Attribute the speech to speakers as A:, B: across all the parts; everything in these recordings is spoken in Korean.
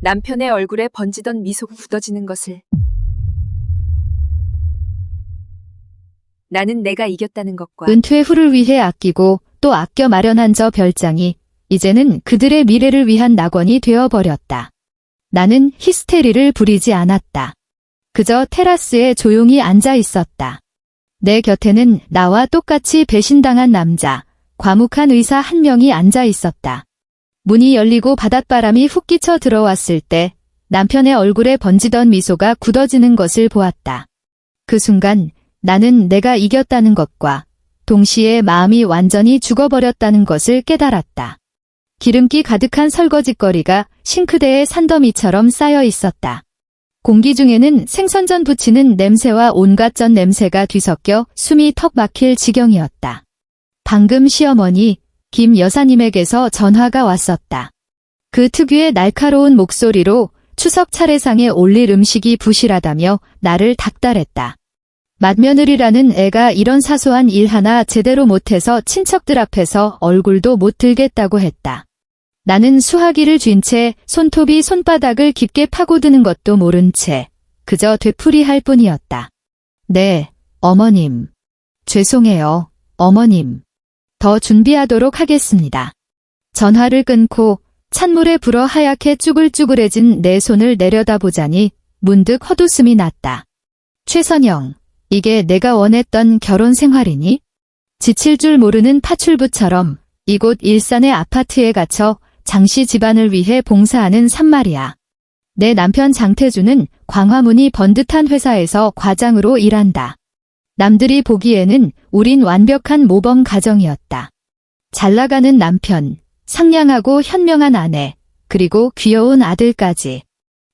A: 남편의 얼굴에 번지던 미소가 굳어지는 것을. 나는 내가 이겼다는 것과
B: 은퇴 후를 위해 아끼고 또 아껴 마련한 저 별장이 이제는 그들의 미래를 위한 낙원이 되어버렸다. 나는 히스테리를 부리지 않았다. 그저 테라스에 조용히 앉아 있었다. 내 곁에는 나와 똑같이 배신당한 남자, 과묵한 의사 한 명이 앉아 있었다. 문이 열리고 바닷바람이 훅 끼쳐 들어왔을 때 남편의 얼굴에 번지던 미소가 굳어지는 것을 보았다. 그 순간 나는 내가 이겼다는 것과 동시에 마음이 완전히 죽어버렸다는 것을 깨달았다. 기름기 가득한 설거지거리가 싱크대에 산더미처럼 쌓여 있었다. 공기 중에는 생선전 부치는 냄새와 온갖 전 냄새가 뒤섞여 숨이 턱 막힐 지경이었다. 방금 시어머니 김 여사님에게서 전화가 왔었다. 그 특유의 날카로운 목소리로 추석 차례상에 올릴 음식이 부실하다며 나를 닥달했다. 맏며느리라는 애가 이런 사소한 일 하나 제대로 못해서 친척들 앞에서 얼굴도 못 들겠다고 했다. 나는 수화기를 쥔 채 손톱이 손바닥을 깊게 파고드는 것도 모른 채 그저 되풀이할 뿐이었다. 네, 어머님. 죄송해요, 어머님. 더 준비하도록 하겠습니다. 전화를 끊고 찬물에 불어 하얗게 쭈글쭈글해진 내 손을 내려다보자니 문득 헛웃음이 났다. 최선영, 이게 내가 원했던 결혼 생활이니? 지칠 줄 모르는 파출부처럼 이곳 일산의 아파트에 갇혀 장씨 집안을 위해 봉사하는 산말이야. 내 남편 장태주는 광화문이 번듯한 회사에서 과장으로 일한다. 남들이 보기에는 우린 완벽한 모범 가정이었다. 잘나가는 남편, 상냥하고 현명한 아내, 그리고 귀여운 아들까지.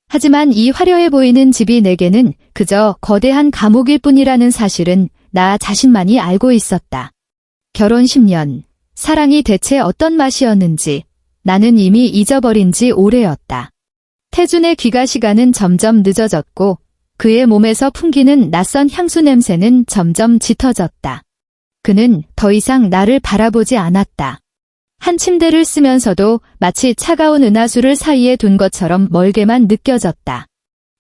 B: 하지만 이 화려해 보이는 집이 내게는 그저 거대한 감옥일 뿐이라는 사실은 나 자신만이 알고 있었다. 결혼 10년, 사랑이 대체 어떤 맛이었는지 나는 이미 잊어버린 지 오래였다. 태준의 귀가 시간은 점점 늦어졌고 그의 몸에서 풍기는 낯선 향수 냄새는 점점 짙어졌다. 그는 더 이상 나를 바라보지 않았다. 한 침대를 쓰면서도 마치 차가운 은하수를 사이에 둔 것처럼 멀게만 느껴졌다.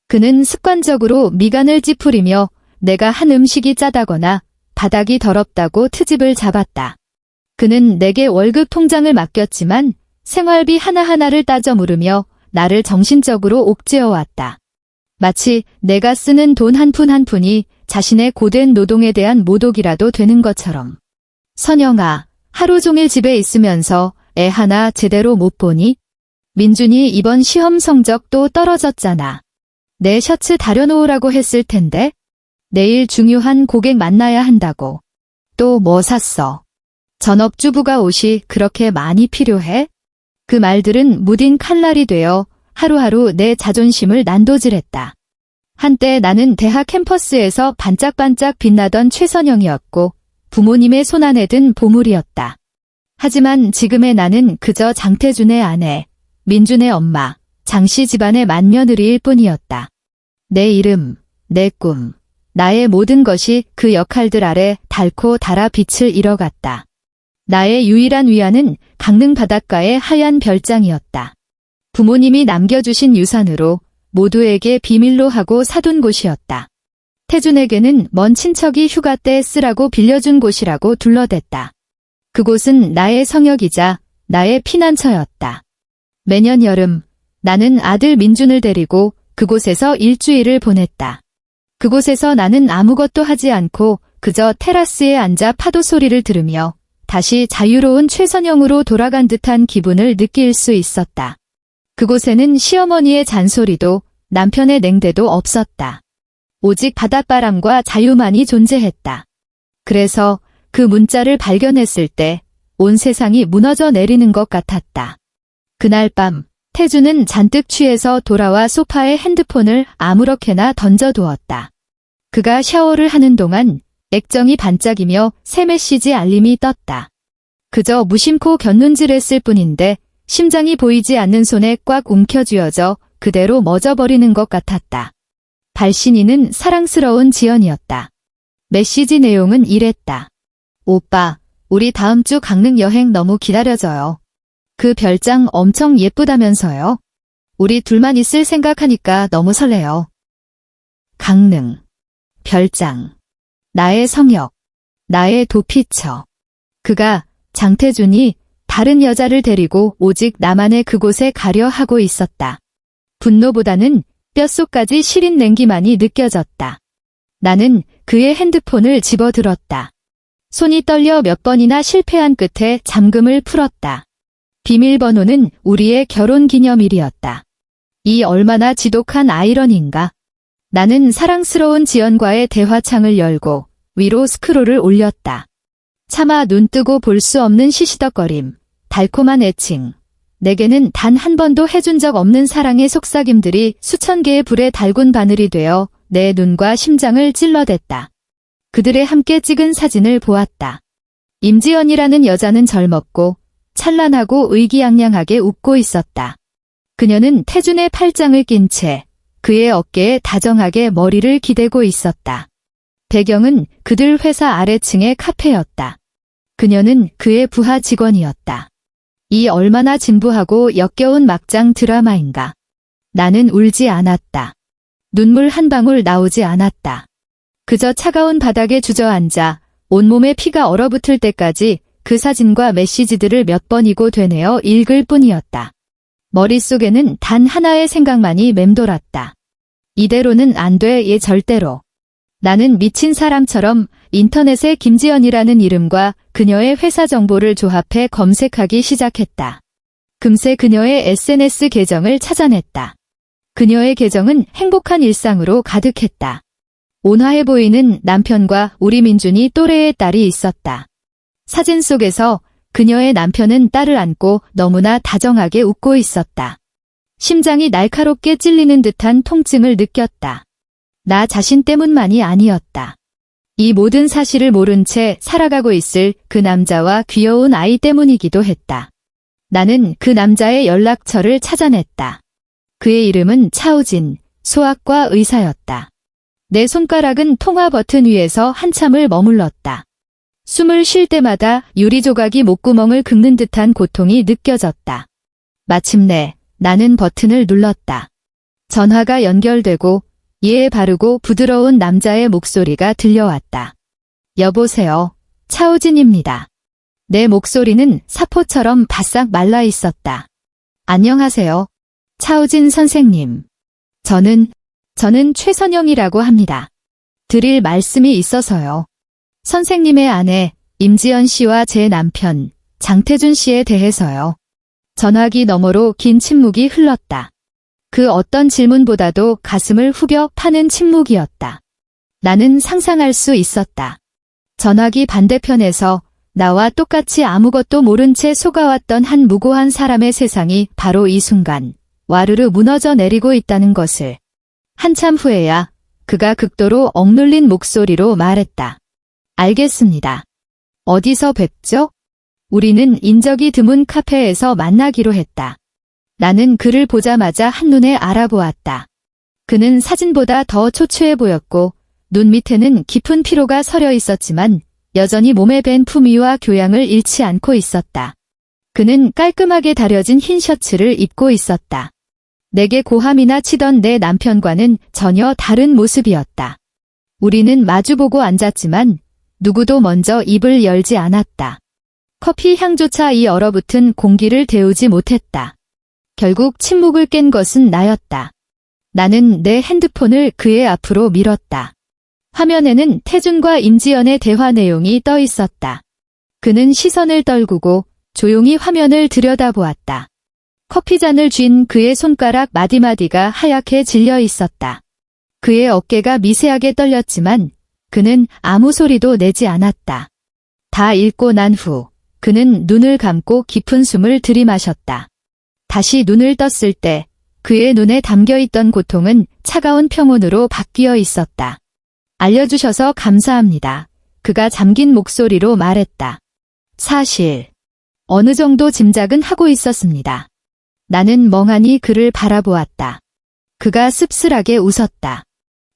B: 그는 습관적으로 미간을 찌푸리며 내가 한 음식이 짜다거나 바닥이 더럽다고 트집을 잡았다. 그는 내게 월급 통장을 맡겼지만 생활비 하나하나를 따져 물으며 나를 정신적으로 옥죄어왔다. 마치 내가 쓰는 돈 한 푼 한 푼이 자신의 고된 노동에 대한 모독이라도 되는 것처럼. 선영아, 하루 종일 집에 있으면서 애 하나 제대로 못 보니? 민준이 이번 시험 성적 또 떨어졌잖아. 내 셔츠 다려놓으라고 했을 텐데? 내일 중요한 고객 만나야 한다고. 또 뭐 샀어? 전업주부가 옷이 그렇게 많이 필요해? 그 말들은 무딘 칼날이 되어 하루하루 내 자존심을 난도질했다. 한때 나는 대학 캠퍼스에서 반짝반짝 빛나던 최선영이었고 부모님의 손안에 든 보물이었다. 하지만 지금의 나는 그저 장태준의 아내, 민준의 엄마, 장씨 집안의 맏며느리일 뿐이었다. 내 이름, 내 꿈, 나의 모든 것이 그 역할들 아래 닳고 닳아 빛을 잃어갔다. 나의 유일한 위안은 강릉 바닷가의 하얀 별장이었다. 부모님이 남겨주신 유산으로 모두에게 비밀로 하고 사둔 곳이었다. 태준에게는 먼 친척이 휴가 때 쓰라고 빌려준 곳이라고 둘러댔다. 그곳은 나의 성역이자 나의 피난처였다. 매년 여름 나는 아들 민준을 데리고 그곳에서 일주일을 보냈다. 그곳에서 나는 아무것도 하지 않고 그저 테라스에 앉아 파도 소리를 들으며 다시 자유로운 최선영으로 돌아간 듯한 기분을 느낄 수 있었다. 그곳에는 시어머니의 잔소리도 남편의 냉대도 없었다. 오직 바닷바람과 자유만이 존재했다. 그래서 그 문자를 발견했을 때 온 세상이 무너져 내리는 것 같았다. 그날 밤 태주는 잔뜩 취해서 돌아와 소파에 핸드폰을 아무렇게나 던져두었다. 그가 샤워를 하는 동안 액정이 반짝이며 새 메시지 알림이 떴다. 그저 무심코 곁눈질했을 뿐인데 심장이 보이지 않는 손에 꽉 움켜쥐어져 그대로 멎어버리는 것 같았다. 발신인은 사랑스러운 지연이었다. 메시지 내용은 이랬다. 오빠, 우리 다음 주 강릉 여행 너무 기다려져요. 그 별장 엄청 예쁘다면서요? 우리 둘만 있을 생각하니까 너무 설레요. 강릉, 별장, 나의 성역, 나의 도피처. 그가, 장태준이 다른 여자를 데리고 오직 나만의 그곳에 가려 하고 있었다. 분노보다는 뼛속까지 시린 냉기만이 느껴졌다. 나는 그의 핸드폰을 집어들었다. 손이 떨려 몇 번이나 실패한 끝에 잠금을 풀었다. 비밀번호는 우리의 결혼기념일이었다. 이 얼마나 지독한 아이러니인가. 나는 사랑스러운 지연과의 대화창을 열고 위로 스크롤을 올렸다. 차마 눈 뜨고 볼 수 없는 시시덕거림, 달콤한 애칭. 내게는 단 한 번도 해준 적 없는 사랑의 속삭임들이 수천 개의 불에 달군 바늘이 되어 내 눈과 심장을 찔러댔다. 그들의 함께 찍은 사진을 보았다. 임지연이라는 여자는 젊었고 찬란하고 의기양양하게 웃고 있었다. 그녀는 태준의 팔짱을 낀 채 그의 어깨에 다정하게 머리를 기대고 있었다. 배경은 그들 회사 아래층의 카페였다. 그녀는 그의 부하 직원이었다. 이 얼마나 진부하고 역겨운 막장 드라마인가. 나는 울지 않았다. 눈물 한 방울 나오지 않았다. 그저 차가운 바닥에 주저앉아 온몸에 피가 얼어붙을 때까지 그 사진과 메시지들을 몇 번이고 되뇌어 읽을 뿐이었다. 머릿속에는 단 하나의 생각만이 맴돌았다. 이대로는 안 돼, 얘 절대로. 나는 미친 사람처럼 인터넷에 김지연이라는 이름과 그녀의 회사 정보를 조합해 검색하기 시작했다. 금세 그녀의 SNS 계정을 찾아냈다. 그녀의 계정은 행복한 일상으로 가득했다. 온화해 보이는 남편과 우리 민준이 또래의 딸이 있었다. 사진 속에서 그녀의 남편은 딸을 안고 너무나 다정하게 웃고 있었다. 심장이 날카롭게 찔리는 듯한 통증을 느꼈다. 나 자신 때문만이 아니었다. 이 모든 사실을 모른 채 살아가고 있을 그 남자와 귀여운 아이 때문이기도 했다. 나는 그 남자의 연락처를 찾아냈다. 그의 이름은 차우진, 소아과 의사였다. 내 손가락은 통화 버튼 위에서 한참을 머물렀다. 숨을 쉴 때마다 유리 조각이 목구멍을 긁는 듯한 고통이 느껴졌다. 마침내 나는 버튼을 눌렀다. 전화가 연결되고 이에 바르고 부드러운 남자의 목소리가 들려왔다. 여보세요. 차우진입니다. 내 목소리는 사포처럼 바싹 말라 있었다. 안녕하세요. 차우진 선생님. 저는 최선영이라고 합니다. 드릴 말씀이 있어서요. 선생님의 아내 임지연 씨와 제 남편 장태준 씨에 대해서요. 전화기 너머로 긴 침묵이 흘렀다. 그 어떤 질문보다도 가슴을 후벼 파는 침묵이었다. 나는 상상할 수 있었다. 전화기 반대편에서 나와 똑같이 아무것도 모른 채 속아왔던 한 무고한 사람의 세상이 바로 이 순간 와르르 무너져 내리고 있다는 것을. 한참 후에야 그가 극도로 억눌린 목소리로 말했다. 알겠습니다. 어디서 뵙죠? 우리는 인적이 드문 카페에서 만나기로 했다. 나는 그를 보자마자 한눈에 알아보았다. 그는 사진보다 더 초췌해 보였고 눈 밑에는 깊은 피로가 서려 있었지만 여전히 몸에 밴 품위와 교양을 잃지 않고 있었다. 그는 깔끔하게 다려진 흰 셔츠를 입고 있었다. 내게 고함이나 치던 내 남편과는 전혀 다른 모습이었다. 우리는 마주보고 앉았지만 누구도 먼저 입을 열지 않았다. 커피 향조차 이 얼어붙은 공기를 데우지 못했다. 결국 침묵을 깬 것은 나였다. 나는 내 핸드폰을 그의 앞으로 밀었다. 화면에는 태준과 임지연의 대화 내용이 떠 있었다. 그는 시선을 떨구고 조용히 화면을 들여다보았다. 커피잔을 쥔 그의 손가락 마디마디가 하얗게 질려 있었다. 그의 어깨가 미세하게 떨렸지만 그는 아무 소리도 내지 않았다. 다 읽고 난 후 그는 눈을 감고 깊은 숨을 들이마셨다. 다시 눈을 떴을 때 그의 눈에 담겨있던 고통은 차가운 평온으로 바뀌어 있었다. 알려주셔서 감사합니다. 그가 잠긴 목소리로 말했다. 사실 어느 정도 짐작은 하고 있었습니다. 나는 멍하니 그를 바라보았다. 그가 씁쓸하게 웃었다.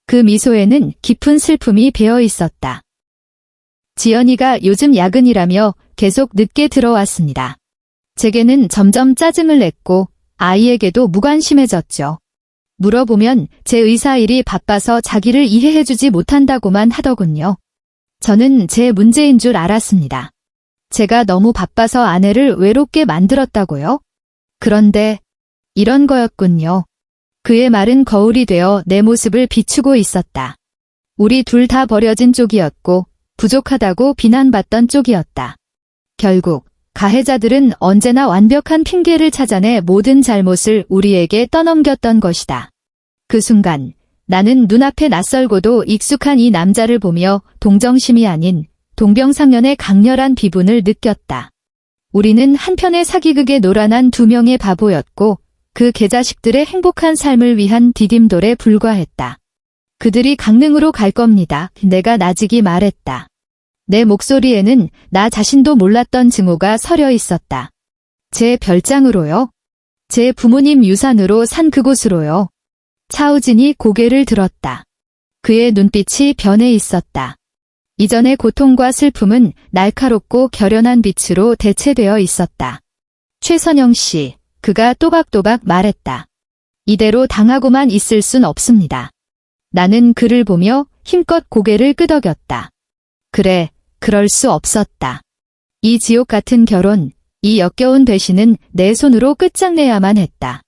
B: 그 미소에는 깊은 슬픔이 배어 있었다. 지연이가 요즘 야근이라며 계속 늦게 들어왔습니다. 제게는 점점 짜증을 냈고 아이에게도 무관심해졌죠. 물어보면 제 의사일이 바빠서 자기를 이해해주지 못한다고만 하더군요. 저는 제 문제인 줄 알았습니다. 제가 너무 바빠서 아내를 외롭게 만들었다고요? 그런데 이런 거였군요. 그의 말은 거울이 되어 내 모습을 비추고 있었다. 우리 둘 다 버려진 쪽이었고 부족하다고 비난받던 쪽이었다. 결국 가해자들은 언제나 완벽한 핑계를 찾아내 모든 잘못을 우리에게 떠넘겼던 것이다. 그 순간 나는 눈앞에 낯설고도 익숙한 이 남자를 보며 동정심이 아닌 동병상련의 강렬한 비분을 느꼈다. 우리는 한편의 사기극에 노란한 두 명의 바보였고 그 개자식들의 행복한 삶을 위한 디딤돌에 불과했다. 그들이 강릉으로 갈 겁니다. 내가 나직이 말했다. 내 목소리에는 나 자신도 몰랐던 증오가 서려 있었다. 제 별장으로요? 제 부모님 유산으로 산 그곳으로요? 차우진이 고개를 들었다. 그의 눈빛이 변해 있었다. 이전의 고통과 슬픔은 날카롭고 결연한 빛으로 대체되어 있었다. 최선영 씨, 그가 또박또박 말했다. 이대로 당하고만 있을 순 없습니다. 나는 그를 보며 힘껏 고개를 끄덕였다. 그래, 그럴 수 없었다. 이 지옥 같은 결혼, 이 역겨운 배신은 내 손으로 끝장내야만 했다.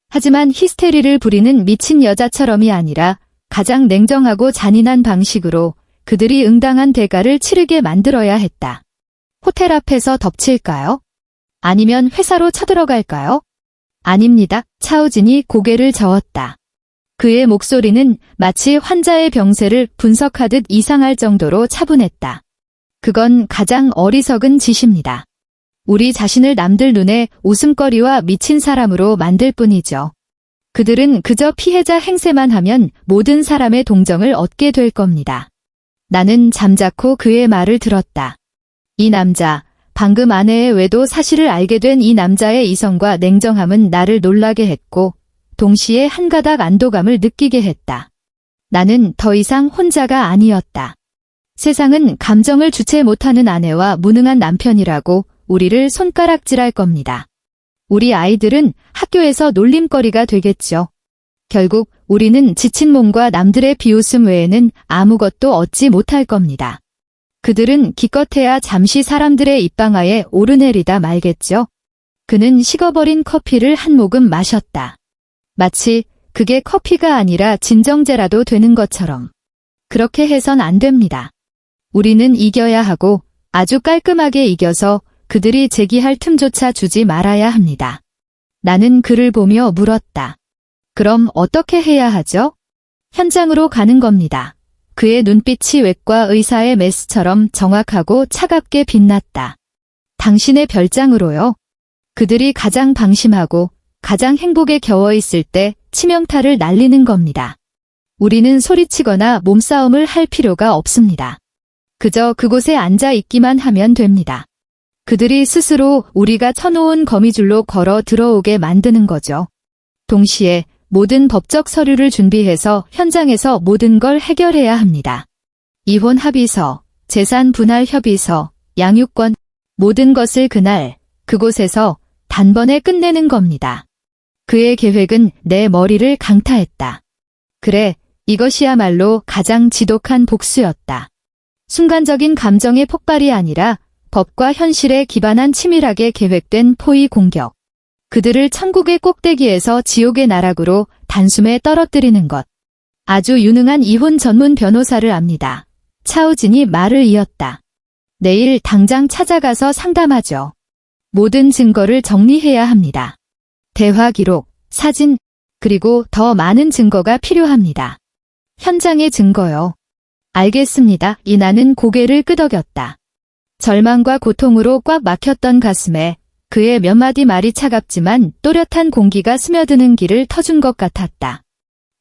B: 하지만 히스테리를 부리는 미친 여자처럼이 아니라 가장 냉정하고 잔인한 방식으로 그들이 응당한 대가를 치르게 만들어야 했다. 호텔 앞에서 덮칠까요? 아니면 회사로 쳐들어갈까요? 아닙니다. 차우진이 고개를 저었다. 그의 목소리는 마치 환자의 병세를 분석하듯 이상할 정도로 차분했다. 그건 가장 어리석은 짓입니다. 우리 자신을 남들 눈에 웃음거리와 미친 사람으로 만들 뿐이죠. 그들은 그저 피해자 행세만 하면 모든 사람의 동정을 얻게 될 겁니다. 나는 잠자코 그의 말을 들었다. 이 남자, 방금 아내의 외도 사실을 알게 된 이 남자의 이성과 냉정함은 나를 놀라게 했고 동시에 한 가닥 안도감을 느끼게 했다. 나는 더 이상 혼자가 아니었다. 세상은 감정을 주체 못하는 아내와 무능한 남편이라고 우리를 손가락질할 겁니다. 우리 아이들은 학교에서 놀림거리가 되겠죠. 결국 우리는 지친 몸과 남들의 비웃음 외에는 아무것도 얻지 못할 겁니다. 그들은 기껏해야 잠시 사람들의 입방아에 오르내리다 말겠죠. 그는 식어버린 커피를 한 모금 마셨다. 마치 그게 커피가 아니라 진정제라도 되는 것처럼. 그렇게 해선 안 됩니다. 우리는 이겨야 하고 아주 깔끔하게 이겨서 그들이 제기할 틈조차 주지 말아야 합니다. 나는 그를 보며 물었다. 그럼 어떻게 해야 하죠? 현장으로 가는 겁니다. 그의 눈빛이 외과 의사의 메스처럼 정확하고 차갑게 빛났다. 당신의 별장으로요? 그들이 가장 방심하고 가장 행복에 겨워 있을 때 치명타를 날리는 겁니다. 우리는 소리치거나 몸싸움을 할 필요가 없습니다. 그저 그곳에 앉아 있기만 하면 됩니다. 그들이 스스로 우리가 쳐놓은 거미줄로 걸어 들어오게 만드는 거죠. 동시에 모든 법적 서류를 준비해서 현장에서 모든 걸 해결해야 합니다. 이혼 합의서, 재산 분할 협의서, 양육권, 모든 것을 그날, 그곳에서 단번에 끝내는 겁니다. 그의 계획은 내 머리를 강타했다. 그래, 이것이야말로 가장 지독한 복수였다. 순간적인 감정의 폭발이 아니라 법과 현실에 기반한 치밀하게 계획된 포위 공격. 그들을 천국의 꼭대기에서 지옥의 나락으로 단숨에 떨어뜨리는 것. 아주 유능한 이혼 전문 변호사를 압니다. 차우진이 말을 이었다. 내일 당장 찾아가서 상담하죠. 모든 증거를 정리해야 합니다. 대화 기록, 사진, 그리고 더 많은 증거가 필요합니다. 현장의 증거요. 알겠습니다. 이나는 고개를 끄덕였다. 절망과 고통으로 꽉 막혔던 가슴에 그의 몇 마디 말이 차갑지만 또렷한 공기가 스며드는 길을 터준 것 같았다.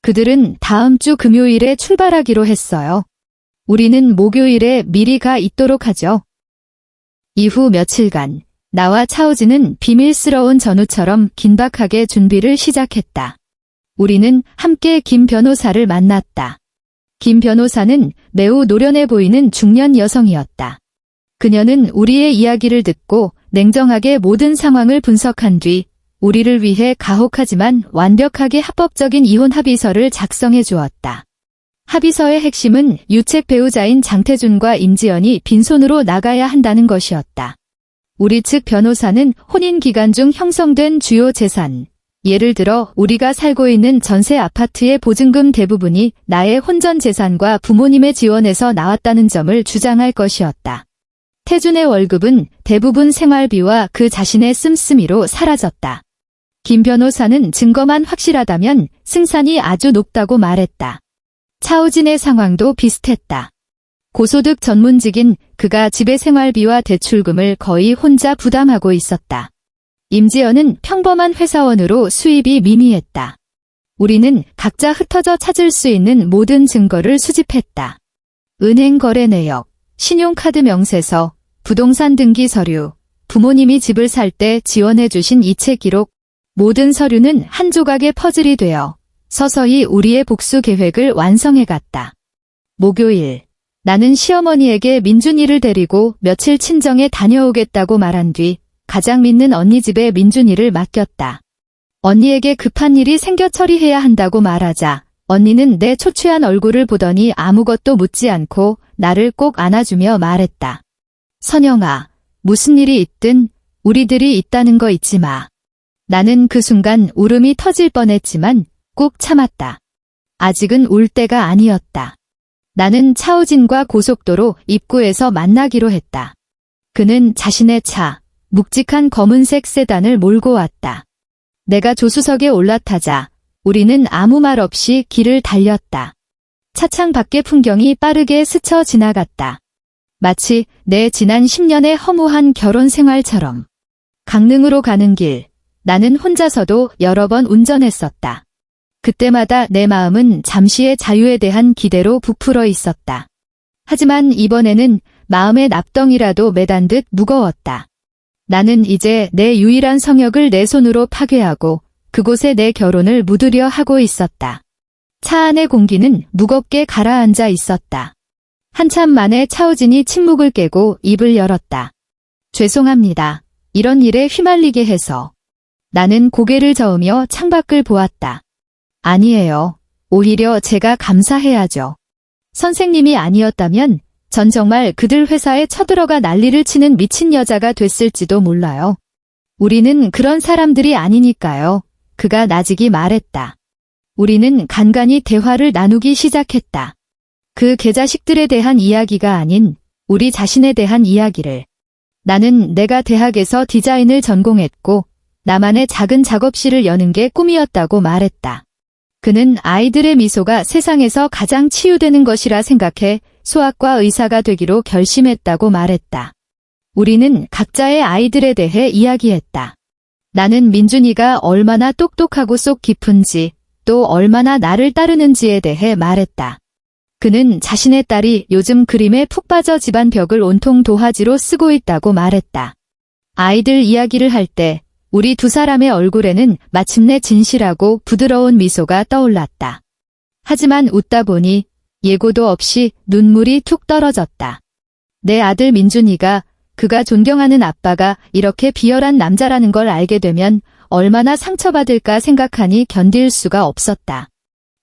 B: 그들은 다음 주 금요일에 출발하기로 했어요. 우리는 목요일에 미리 가 있도록 하죠. 이후 며칠간 나와 차우진은 비밀스러운 전우처럼 긴박하게 준비를 시작했다. 우리는 함께 김 변호사를 만났다. 김 변호사는 매우 노련해 보이는 중년 여성이었다. 그녀는 우리의 이야기를 듣고 냉정하게 모든 상황을 분석한 뒤 우리를 위해 가혹하지만 완벽하게 합법적인 이혼 합의서를 작성해 주었다. 합의서의 핵심은 유책 배우자인 장태준과 임지연이 빈손으로 나가야 한다는 것이었다. 우리 측 변호사는 혼인 기간 중 형성된 주요 재산, 예를 들어 우리가 살고 있는 전세 아파트의 보증금 대부분이 나의 혼전 재산과 부모님의 지원에서 나왔다는 점을 주장할 것이었다. 태준의 월급은 대부분 생활비와 그 자신의 씀씀이로 사라졌다. 김 변호사는 증거만 확실하다면 승산이 아주 높다고 말했다. 차우진의 상황도 비슷했다. 고소득 전문직인 그가 집의 생활비와 대출금을 거의 혼자 부담하고 있었다. 임지연은 평범한 회사원으로 수입이 미미했다. 우리는 각자 흩어져 찾을 수 있는 모든 증거를 수집했다. 은행 거래 내역, 신용카드 명세서, 부동산 등기 서류, 부모님이 집을 살 때 지원해주신 이체 기록, 모든 서류는 한 조각의 퍼즐이 되어 서서히 우리의 복수 계획을 완성해갔다. 목요일, 나는 시어머니에게 민준이를 데리고 며칠 친정에 다녀오겠다고 말한 뒤 가장 믿는 언니 집에 민준이를 맡겼다. 언니에게 급한 일이 생겨 처리해야 한다고 말하자 언니는 내 초췌한 얼굴을 보더니 아무것도 묻지 않고 나를 꼭 안아주며 말했다. 선영아, 무슨 일이 있든 우리들이 있다는 거 잊지 마. 나는 그 순간 울음이 터질 뻔했지만 꾹 참았다. 아직은 울 때가 아니었다. 나는 차우진과 고속도로 입구에서 만나기로 했다. 그는 자신의 차, 묵직한 검은색 세단을 몰고 왔다. 내가 조수석에 올라타자 우리는 아무 말 없이 길을 달렸다. 차창 밖의 풍경이 빠르게 스쳐 지나갔다. 마치 내 지난 10년의 허무한 결혼 생활처럼. 강릉으로 가는 길, 나는 혼자서도 여러 번 운전했었다. 그때마다 내 마음은 잠시의 자유에 대한 기대로 부풀어 있었다. 하지만 이번에는 마음의 납덩이라도 매단 듯 무거웠다. 나는 이제 내 유일한 성역을 내 손으로 파괴하고 그곳에 내 결혼을 묻으려 하고 있었다. 차 안의 공기는 무겁게 가라앉아 있었다. 한참 만에 차우진이 침묵을 깨고 입을 열었다. 죄송합니다. 이런 일에 휘말리게 해서. 나는 고개를 저으며 창밖을 보았다. 아니에요. 오히려 제가 감사해야죠. 선생님이 아니었다면 전 정말 그들 회사에 쳐들어가 난리를 치는 미친 여자가 됐을지도 몰라요. 우리는 그런 사람들이 아니니까요. 그가 나직이 말했다. 우리는 간간히 대화를 나누기 시작했다. 그 개자식들에 대한 이야기가 아닌 우리 자신에 대한 이야기를. 나는 내가 대학에서 디자인을 전공했고 나만의 작은 작업실을 여는 게 꿈이었다고 말했다. 그는 아이들의 미소가 세상에서 가장 치유되는 것이라 생각해 소아과 의사가 되기로 결심했다고 말했다. 우리는 각자의 아이들에 대해 이야기했다. 나는 민준이가 얼마나 똑똑하고 속 깊은지 또 얼마나 나를 따르는지에 대해 말했다. 그는 자신의 딸이 요즘 그림에 푹 빠져 집안 벽을 온통 도화지로 쓰고 있다고 말했다. 아이들 이야기를 할 때 우리 두 사람의 얼굴에는 마침내 진실하고 부드러운 미소가 떠올랐다. 하지만 웃다 보니 예고도 없이 눈물이 툭 떨어졌다. 내 아들 민준이가 그가 존경하는 아빠가 이렇게 비열한 남자라는 걸 알게 되면 얼마나 상처받을까 생각하니 견딜 수가 없었다.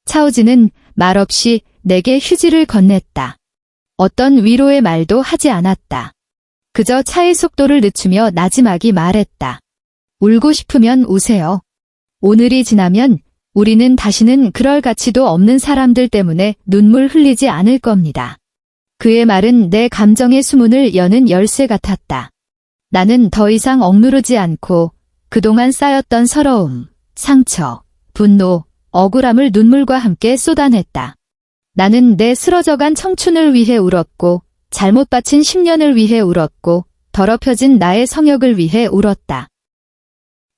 B: 차우진은 말없이 내게 휴지를 건넸다. 어떤 위로의 말도 하지 않았다. 그저 차의 속도를 늦추며 나지막이 말했다. 울고 싶으면 우세요. 오늘이 지나면 우리는 다시는 그럴 가치도 없는 사람들 때문에 눈물 흘리지 않을 겁니다. 그의 말은 내 감정의 수문을 여는 열쇠 같았다. 나는 더 이상 억누르지 않고 그동안 쌓였던 서러움, 상처, 분노, 억울함을 눈물과 함께 쏟아냈다. 나는 내 쓰러져간 청춘을 위해 울었고 잘못 바친 10년을 위해 울었고 더럽혀진 나의 성역을 위해 울었다.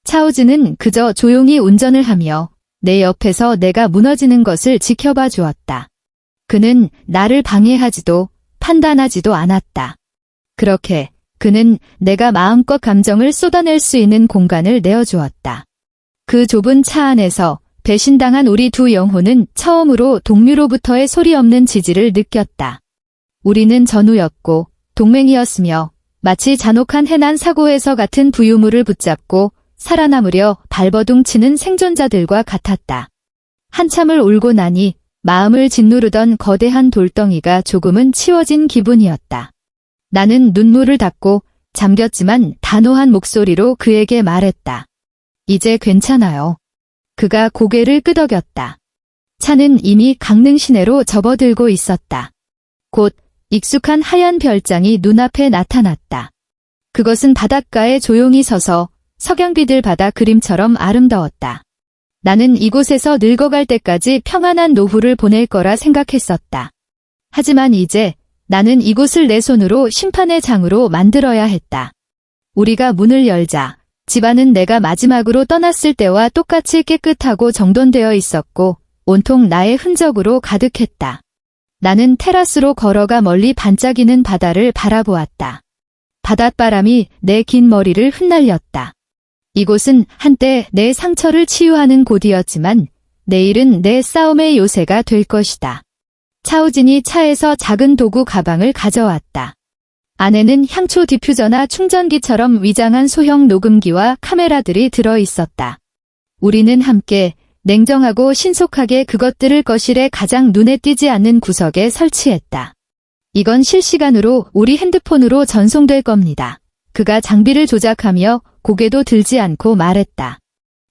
B: 차우진은 그저 조용히 운전을 하며 내 옆에서 내가 무너지는 것을 지켜봐 주었다. 그는 나를 방해하지도 판단하지도 않았다. 그렇게 그는 내가 마음껏 감정을 쏟아낼 수 있는 공간을 내어주었다. 그 좁은 차 안에서 배신당한 우리 두 영혼은 처음으로 동료로부터의 소리 없는 지지를 느꼈다. 우리는 전우였고 동맹이었으며 마치 잔혹한 해난 사고에서 같은 부유물을 붙잡고 살아남으려 발버둥치는 생존자들과 같았다. 한참을 울고 나니 마음을 짓누르던 거대한 돌덩이가 조금은 치워진 기분이었다. 나는 눈물을 닦고 잠겼지만 단호한 목소리로 그에게 말했다. 이제 괜찮아요. 그가 고개를 끄덕였다. 차는 이미 강릉 시내로 접어들고 있었다. 곧 익숙한 하얀 별장이 눈앞에 나타났다. 그것은 바닷가에 조용히 서서 석양비들 바다 그림처럼 아름다웠다. 나는 이곳에서 늙어갈 때까지 평안한 노후를 보낼 거라 생각했었다. 하지만 이제 나는 이곳을 내 손으로 심판의 장으로 만들어야 했다. 우리가 문을 열자 집안은 내가 마지막으로 떠났을 때와 똑같이 깨끗하고 정돈되어 있었고 온통 나의 흔적으로 가득했다. 나는 테라스로 걸어가 멀리 반짝이는 바다를 바라보았다. 바닷바람이 내 긴 머리를 흩날렸다. 이곳은 한때 내 상처를 치유하는 곳이었지만 내일은 내 싸움의 요새가 될 것이다. 차우진이 차에서 작은 도구 가방을 가져왔다. 안에는 향초 디퓨저나 충전기처럼 위장한 소형 녹음기와 카메라들이 들어 있었다. 우리는 함께 냉정하고 신속하게 그것들을 거실의 가장 눈에 띄지 않는 구석에 설치했다. 이건 실시간으로 우리 핸드폰으로 전송될 겁니다. 그가 장비를 조작하며 고개도 들지 않고 말했다.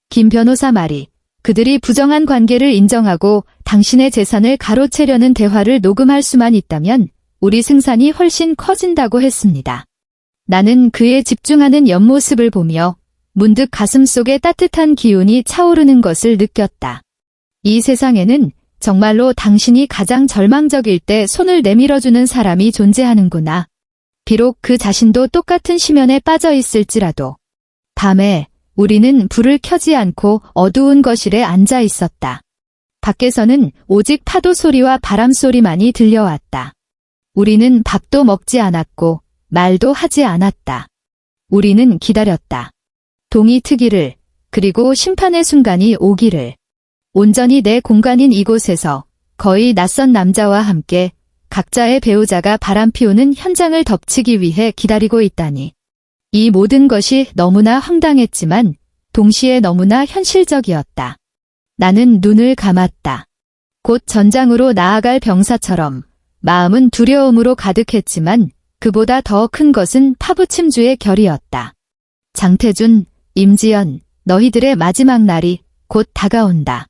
B: 김 변호사 말이 그들이 부정한 관계를 인정하고 당신의 재산을 가로채려는 대화를 녹음할 수만 있다면 우리 승산이 훨씬 커진다고 했습니다. 나는 그의 집중하는 옆모습을 보며 문득 가슴속에 따뜻한 기운이 차오르는 것을 느꼈다. 이 세상에는 정말로 당신이 가장 절망적일 때 손을 내밀어주는 사람이 존재하는구나. 비록 그 자신도 똑같은 심연에 빠져 있을지라도. 밤에 우리는 불을 켜지 않고 어두운 거실에 앉아 있었다. 밖에서는 오직 파도 소리와 바람 소리만이 들려왔다. 우리는 밥도 먹지 않았고 말도 하지 않았다. 우리는 기다렸다. 동이 트기를, 그리고 심판의 순간이 오기를. 온전히 내 공간인 이곳에서 거의 낯선 남자와 함께 각자의 배우자가 바람피우는 현장을 덮치기 위해 기다리고 있다니. 이 모든 것이 너무나 황당했지만 동시에 너무나 현실적이었다. 나는 눈을 감았다. 곧 전장으로 나아갈 병사처럼 마음은 두려움으로 가득했지만 그보다 더 큰 것은 파부침주의 결이었다. 장태준, 임지연, 너희들의 마지막 날이 곧 다가온다.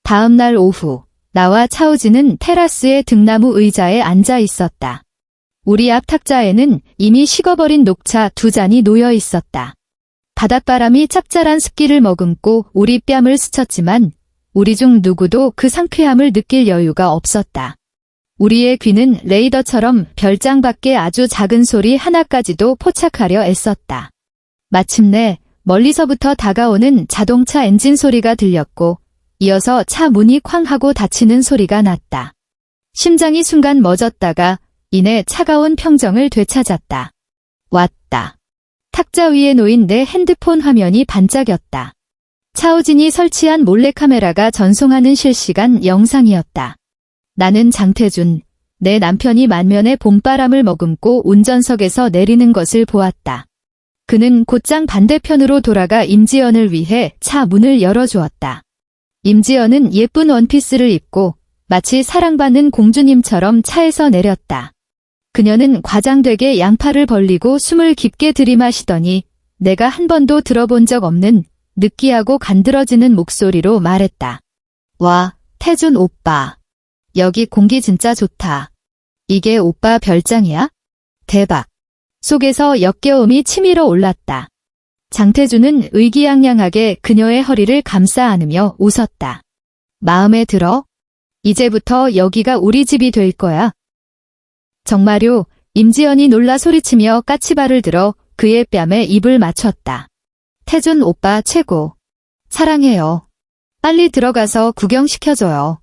B: 다음 날 오후, 나와 차우진은 테라스의 등나무 의자에 앉아 있었다. 우리 앞 탁자에는 이미 식어버린 녹차 2잔이 놓여 있었다. 바닷바람이 짭짤한 습기를 머금고 우리 뺨을 스쳤지만 우리 중 누구도 그 상쾌함을 느낄 여유가 없었다. 우리의 귀는 레이더처럼 별장 밖의 아주 작은 소리 하나까지도 포착하려 애썼다. 마침내 멀리서부터 다가오는 자동차 엔진 소리가 들렸고 이어서 차 문이 쾅 하고 닫히는 소리가 났다. 심장이 순간 멎었다가 이내 차가운 평정을 되찾았다. 왔다. 탁자 위에 놓인 내 핸드폰 화면이 반짝였다. 차우진이 설치한 몰래카메라가 전송하는 실시간 영상이었다. 나는 장태준, 내 남편이 만면의 봄바람을 머금고 운전석에서 내리는 것을 보았다. 그는 곧장 반대편으로 돌아가 임지연을 위해 차 문을 열어주었다. 임지연은 예쁜 원피스를 입고 마치 사랑받는 공주님처럼 차에서 내렸다. 그녀는 과장되게 양팔을 벌리고 숨을 깊게 들이마시더니 내가 한 번도 들어본 적 없는 느끼하고 간드러지는 목소리로 말했다. 와, 태준 오빠. 여기 공기 진짜 좋다. 이게 오빠 별장이야? 대박. 속에서 역겨움이 치밀어 올랐다. 장태준은 의기양양하게 그녀의 허리를 감싸 안으며 웃었다. 마음에 들어? 이제부터 여기가 우리 집이 될 거야. 정말요? 임지연이 놀라 소리치며 까치발을 들어 그의 뺨에 입을 맞췄다. 태준 오빠 최고. 사랑해요. 빨리 들어가서 구경시켜줘요.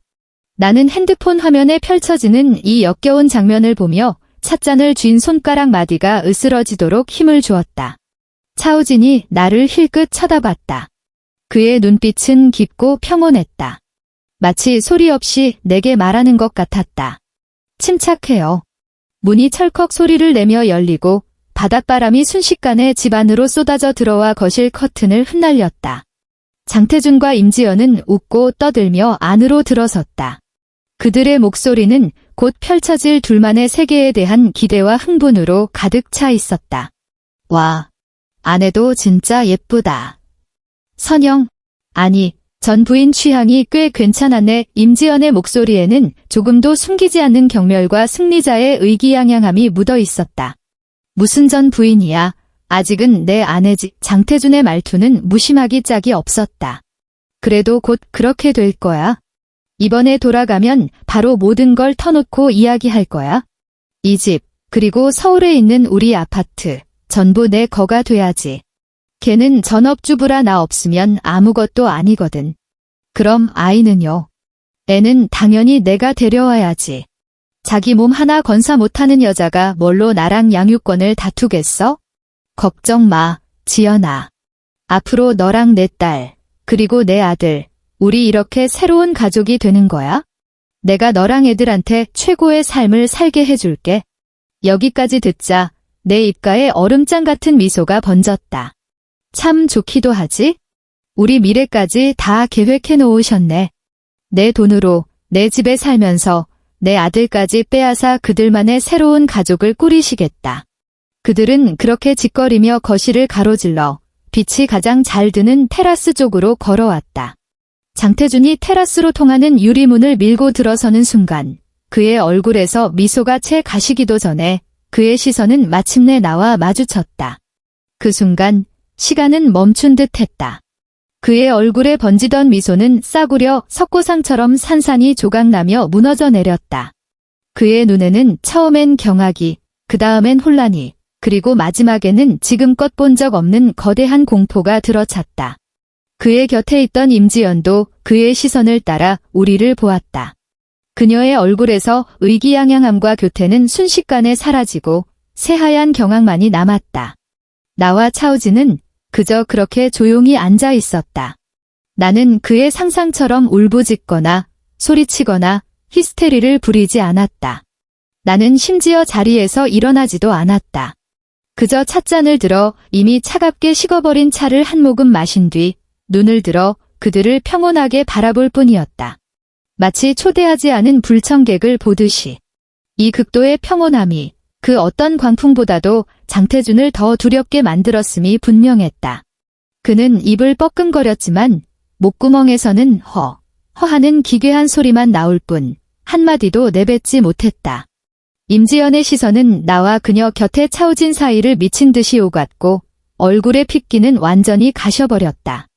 B: 나는 핸드폰 화면에 펼쳐지는 이 역겨운 장면을 보며 찻잔을 쥔 손가락 마디가 으스러지도록 힘을 주었다. 차우진이 나를 힐끗 쳐다봤다. 그의 눈빛은 깊고 평온했다. 마치 소리 없이 내게 말하는 것 같았다. 침착해요. 문이 철컥 소리를 내며 열리고 바닷바람이 순식간에 집 안으로 쏟아져 들어와 거실 커튼을 흩날렸다. 장태준과 임지연은 웃고 떠들며 안으로 들어섰다. 그들의 목소리는 곧 펼쳐질 둘만의 세계에 대한 기대와 흥분으로 가득 차 있었다. 와, 아내도 진짜 예쁘다. 선영, 아니, 전 부인 취향이 꽤 괜찮았네. 임지연의 목소리에는 조금도 숨기지 않는 경멸과 승리자의 의기양양함이 묻어 있었다. 무슨 전 부인이야. 아직은 내 아내지. 장태준의 말투는 무심하기 짝이 없었다. 그래도 곧 그렇게 될 거야. 이번에 돌아가면 바로 모든 걸 터놓고 이야기할 거야. 이 집, 그리고 서울에 있는 우리 아파트, 전부 내 거가 돼야지. 걔는 전업주부라 나 없으면 아무것도 아니거든. 그럼 아이는요? 애는 당연히 내가 데려와야지. 자기 몸 하나 건사 못하는 여자가 뭘로 나랑 양육권을 다투겠어? 걱정 마, 지연아. 앞으로 너랑 내 딸, 그리고 내 아들, 우리 이렇게 새로운 가족이 되는 거야? 내가 너랑 애들한테 최고의 삶을 살게 해줄게. 여기까지 듣자 내 입가에 얼음장 같은 미소가 번졌다. 참 좋기도 하지? 우리 미래까지 다 계획해 놓으셨네. 내 돈으로 내 집에 살면서 내 아들까지 빼앗아 그들만의 새로운 가족을 꾸리시겠다. 그들은 그렇게 짓거리며 거실을 가로질러 빛이 가장 잘 드는 테라스 쪽으로 걸어왔다. 장태준이 테라스로 통하는 유리문을 밀고 들어서는 순간 그의 얼굴에서 미소가 채 가시기도 전에 그의 시선은 마침내 나와 마주쳤다. 그 순간 시간은 멈춘 듯 했다. 그의 얼굴에 번지던 미소는 싸구려 석고상처럼 산산이 조각나며 무너져 내렸다. 그의 눈에는 처음엔 경악이, 그 다음엔 혼란이, 그리고 마지막에는 지금껏 본 적 없는 거대한 공포가 들어찼다. 그의 곁에 있던 임지연도 그의 시선을 따라 우리를 보았다. 그녀의 얼굴에서 의기양양함과 교태는 순식간에 사라지고 새하얀 경악만이 남았다. 나와 차우진은 그저 그렇게 조용히 앉아 있었다. 나는 그의 상상처럼 울부짖거나 소리치거나 히스테리를 부리지 않았다. 나는 심지어 자리에서 일어나지도 않았다. 그저 찻잔을 들어 이미 차갑게 식어버린 차를 한 모금 마신 뒤 눈을 들어 그들을 평온하게 바라볼 뿐이었다. 마치 초대하지 않은 불청객을 보듯이. 이 극도의 평온함이 그 어떤 광풍보다도 장태준을 더 두렵게 만들었음이 분명했다. 그는 입을 뻐끔거렸지만 목구멍에서는 허하는 기괴한 소리만 나올 뿐 한마디도 내뱉지 못했다. 임지연의 시선은 나와 그녀 곁에 차오진 사이를 미친 듯이 오갔고 얼굴의 핏기는 완전히 가셔버렸다.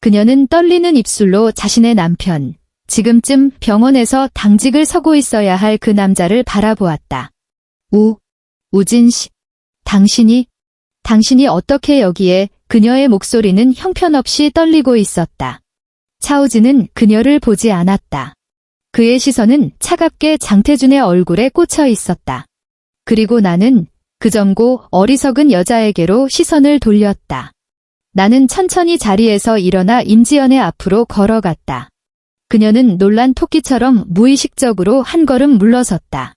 B: 그녀는 떨리는 입술로 자신의 남편, 지금쯤 병원에서 당직을 서고 있어야 할 그 남자를 바라보았다. 우진 씨, 당신이 어떻게 여기에? 그녀의 목소리는 형편없이 떨리고 있었다. 차오진은 그녀를 보지 않았다. 그의 시선은 차갑게 장태준의 얼굴에 꽂혀 있었다. 그리고 나는 그 젊고 어리석은 여자에게로 시선을 돌렸다. 나는 천천히 자리에서 일어나 임지연의 앞으로 걸어갔다. 그녀는 놀란 토끼처럼 무의식적으로 한 걸음 물러섰다.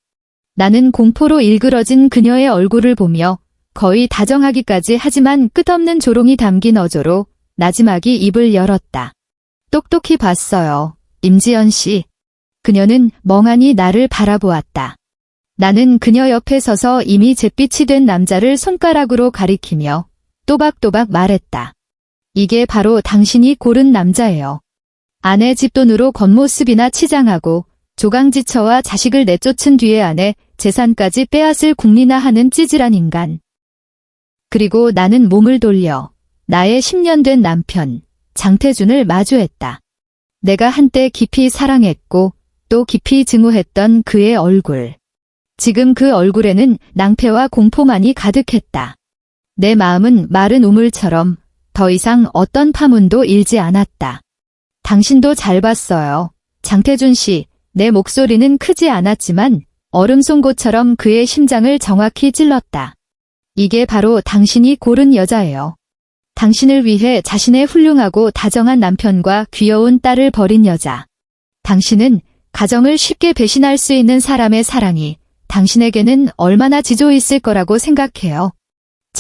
B: 나는 공포로 일그러진 그녀의 얼굴을 보며 거의 다정하기까지 하지만 끝없는 조롱이 담긴 어조로 나지막이 입을 열었다. 똑똑히 봤어요, 임지연 씨. 그녀는 멍하니 나를 바라보았다. 나는 그녀 옆에 서서 이미 잿빛이 된 남자를 손가락으로 가리키며 또박또박 말했다. 이게 바로 당신이 고른 남자예요. 아내 집돈으로 겉모습이나 치장하고 조강지처와 자식을 내쫓은 뒤에 아내 재산까지 빼앗을 궁리나 하는 찌질한 인간. 그리고 나는 몸을 돌려 나의 10년 된 남편 장태준을 마주했다. 내가 한때 깊이 사랑했고 또 깊이 증오했던 그의 얼굴. 지금 그 얼굴에는 낭패와 공포만이 가득했다. 내 마음은 마른 우물처럼 더 이상 어떤 파문도 일지 않았다. 당신도 잘 봤어요. 장태준 씨, 내 목소리는 크지 않았지만 얼음송곳처럼 그의 심장을 정확히 찔렀다. 이게 바로 당신이 고른 여자예요. 당신을 위해 자신의 훌륭하고 다정한 남편과 귀여운 딸을 버린 여자. 당신은 가정을 쉽게 배신할 수 있는 사람의 사랑이 당신에게는 얼마나 지조 있을 거라고 생각해요.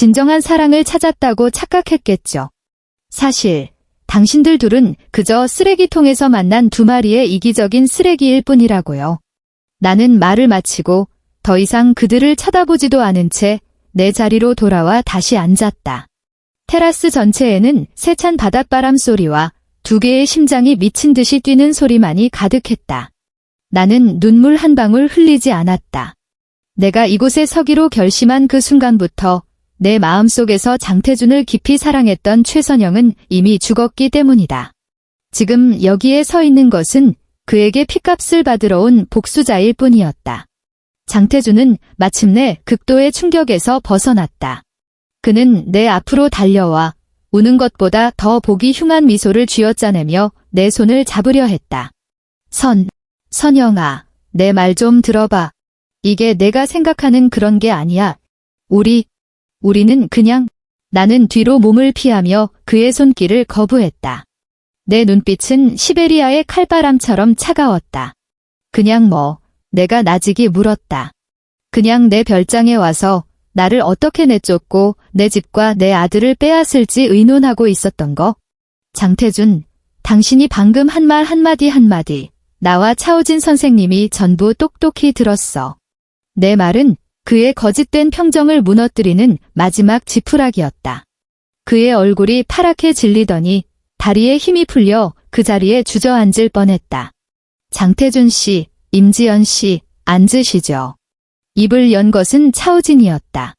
B: 진정한 사랑을 찾았다고 착각했겠죠. 사실 당신들 둘은 그저 쓰레기통에서 만난 두 마리의 이기적인 쓰레기일 뿐이라고요. 나는 말을 마치고 더 이상 그들을 쳐다보지도 않은 채 내 자리로 돌아와 다시 앉았다. 테라스 전체에는 세찬 바닷바람 소리와 두 개의 심장이 미친 듯이 뛰는 소리만이 가득했다. 나는 눈물 한 방울 흘리지 않았다. 내가 이곳에 서기로 결심한 그 순간부터 내 마음속에서 장태준을 깊이 사랑했던 최선영은 이미 죽었기 때문이다. 지금 여기에 서 있는 것은 그에게 핏값을 받으러 온 복수자일 뿐이었다. 장태준은 마침내 극도의 충격에서 벗어났다. 그는 내 앞으로 달려와 우는 것보다 더 보기 흉한 미소를 쥐어짜내며 내 손을 잡으려 했다. 선영아, 내 말 좀 들어봐. 이게 내가 생각하는 그런 게 아니야. 우리는 그냥. 나는 뒤로 몸을 피하며 그의 손길을 거부했다. 내 눈빛은 시베리아의 칼바람처럼 차가웠다. 그냥 내가 나직이 물었다. 그냥 내 별장에 와서 나를 어떻게 내쫓고 내 집과 내 아들을 빼앗을지 의논하고 있었던 거? 장태준, 당신이 방금 한 말 한마디 나와 차오진 선생님이 전부 똑똑히 들었어. 내 말은 그의 거짓된 평정을 무너뜨리는 마지막 지푸라기였다. 그의 얼굴이 파랗게 질리더니 다리에 힘이 풀려 그 자리에 주저앉을 뻔했다. 장태준 씨, 임지연 씨, 앉으시죠. 입을 연 것은 차오진이었다.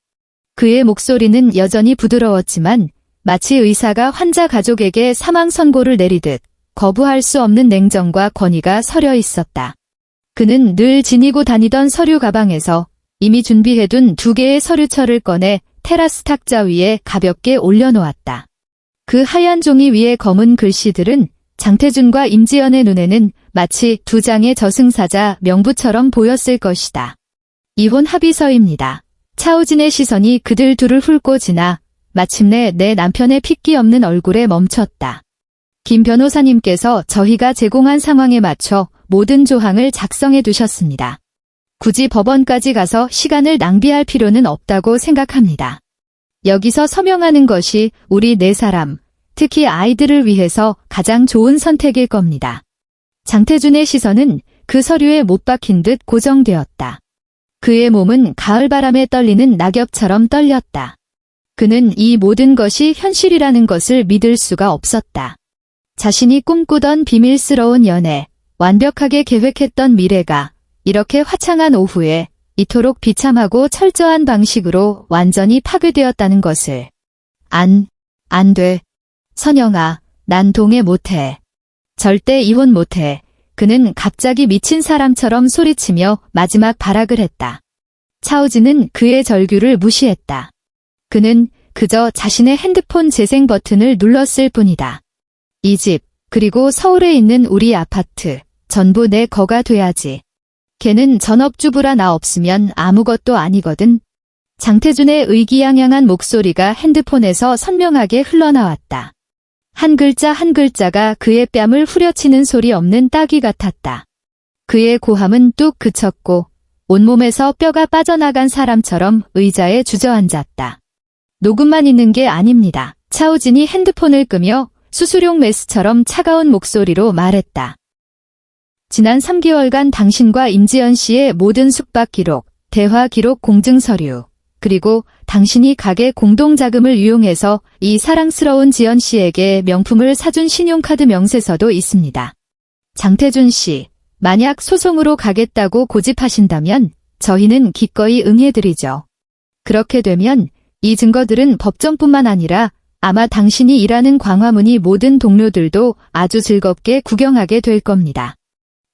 B: 그의 목소리는 여전히 부드러웠지만 마치 의사가 환자 가족에게 사망 선고를 내리듯 거부할 수 없는 냉정과 권위가 서려 있었다. 그는 늘 지니고 다니던 서류 가방에서 이미 준비해둔 두 개의 서류철을 꺼내 테라스 탁자 위에 가볍게 올려놓았다. 그 하얀 종이 위에 검은 글씨들은 장태준과 임지연의 눈에는 마치 두 장의 저승사자 명부처럼 보였을 것이다. 이혼 합의서입니다. 차오진의 시선이 그들 둘을 훑고 지나 마침내 내 남편의 핏기 없는 얼굴에 멈췄다. 김 변호사님께서 저희가 제공한 상황에 맞춰 모든 조항을 작성해 두셨습니다. 굳이 법원까지 가서 시간을 낭비할 필요는 없다고 생각합니다. 여기서 서명하는 것이 우리 네 사람, 특히 아이들을 위해서 가장 좋은 선택일 겁니다. 장태준의 시선은 그 서류에 못 박힌 듯 고정되었다. 그의 몸은 가을바람에 떨리는 낙엽처럼 떨렸다. 그는 이 모든 것이 현실이라는 것을 믿을 수가 없었다. 자신이 꿈꾸던 비밀스러운 연애, 완벽하게 계획했던 미래가 이렇게 화창한 오후에 이토록 비참하고 철저한 방식으로 완전히 파괴되었다는 것을. 안 돼. 선영아, 난 동의 못해. 절대 이혼 못해. 그는 갑자기 미친 사람처럼 소리치며 마지막 발악을 했다. 차오진은 그의 절규를 무시했다. 그는 그저 자신의 핸드폰 재생 버튼을 눌렀을 뿐이다. 이 집, 그리고 서울에 있는 우리 아파트, 전부 내 거가 돼야지. 걔는 전업주부라 나 없으면 아무것도 아니거든. 장태준의 의기양양한 목소리가 핸드폰에서 선명하게 흘러나왔다. 한 글자 한 글자가 그의 뺨을 후려치는 소리 없는 따귀 같았다. 그의 고함은 뚝 그쳤고 온몸에서 뼈가 빠져나간 사람처럼 의자에 주저앉았다. 녹음만 있는 게 아닙니다. 차오진이 핸드폰을 끄며 수수용 메스처럼 차가운 목소리로 말했다. 지난 3개월간 당신과 임지연 씨의 모든 숙박 기록, 대화 기록 공증 서류, 그리고 당신이 가게 공동자금을 이용해서 이 사랑스러운 지연 씨에게 명품을 사준 신용카드 명세서도 있습니다. 장태준 씨, 만약 소송으로 가겠다고 고집하신다면 저희는 기꺼이 응해드리죠. 그렇게 되면 이 증거들은 법정뿐만 아니라 아마 당신이 일하는 광화문이 모든 동료들도 아주 즐겁게 구경하게 될 겁니다.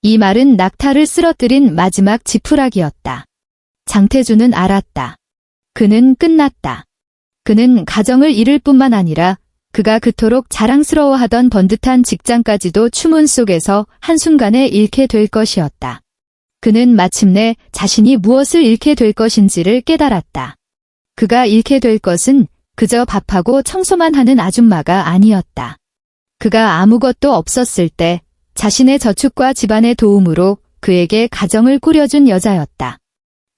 B: 이 말은 낙타를 쓰러뜨린 마지막 지푸라기였다. 장태준은 알았다. 그는 끝났다. 그는 가정을 잃을 뿐만 아니라 그가 그토록 자랑스러워하던 번듯한 직장까지도 추문 속에서 한순간에 잃게 될 것이었다. 그는 마침내 자신이 무엇을 잃게 될 것인지를 깨달았다. 그가 잃게 될 것은 그저 밥하고 청소만 하는 아줌마가 아니었다. 그가 아무것도 없었을 때 자신의 저축과 집안의 도움으로 그에게 가정을 꾸려준 여자였다.